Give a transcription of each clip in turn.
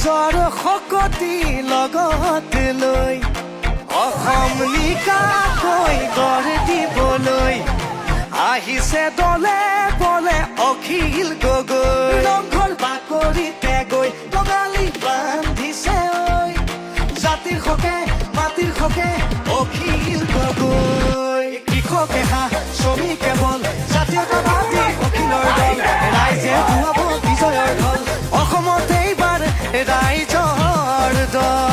ৰাইজৰ শকতি লগত লৈ অসম নিকাকৈ গঢ় দিবলৈ আহিছে দলে বলে অখিল গগৈ ৰংঘৰ বাকৰিতে গৈ টঙালি বান্ধিছে ঐ জাতিৰ হকে মাটিৰ হকে অখিল গগৈ কৃষকে হাঁহ শ্ৰমিকে বল জাতীয়তাবাদী অখিলৰ দল ৰাইজে ধুৱাব বিজয়ৰ ঢল অসমত এইবাৰ ৰাইজৰ দল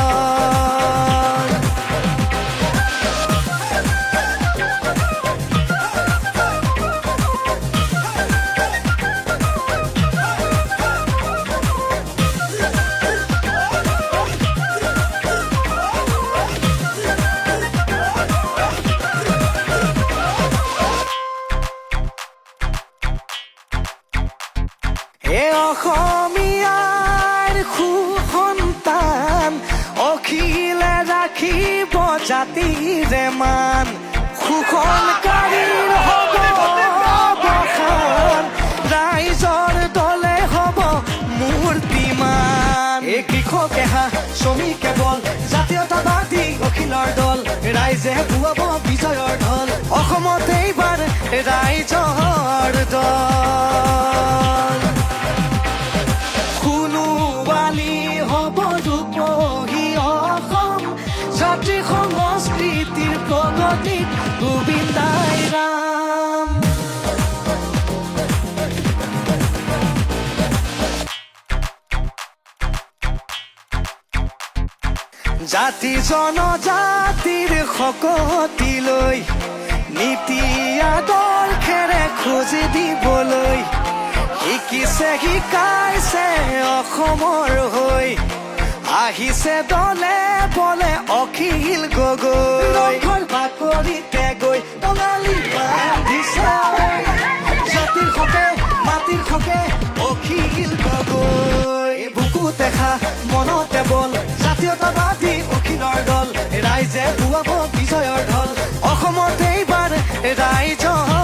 অসমীয়াৰ সুসন্তান অখিলে ৰাখিব জাতিৰে মান শোষণকাৰীৰ হ'ব অৱসান ৰাইজৰ দলে হ'ব মূৰ্তিমান এই কৃষকে হাঁহ শ্ৰমিকে বল জাতীয়তাবাদী অখিলৰ দল ৰাইজে ধুৱাব বিজয়ৰ ঢল অসমত এইবাৰ ৰাইজৰ দল হ'ব ৰূপহী অসম জাতি সংস্কৃতিৰ প্ৰগতিত গোবিন্দাই ৰাম জাতি জনজাতিৰ শকতি লৈ নীতি আদৰ্শেৰে খোজ দিবলৈ শিকিছে শিকাইছে অসমৰ হৈ আহিছে দলে বলে অখিল গগৈ ৰংঘৰ বাকৰিতে গৈ টঙালি বান্ধিছে জাতিৰ হকে মাটিৰ হকে অখিল গগৈ বুকুতে হাঁহ মনতে বল জাতীয়তাবাদী অখিলৰ দল ৰাইজে ধুৱাব বিজয়ৰ ঢল অসমত এইবাৰ ৰাইজৰ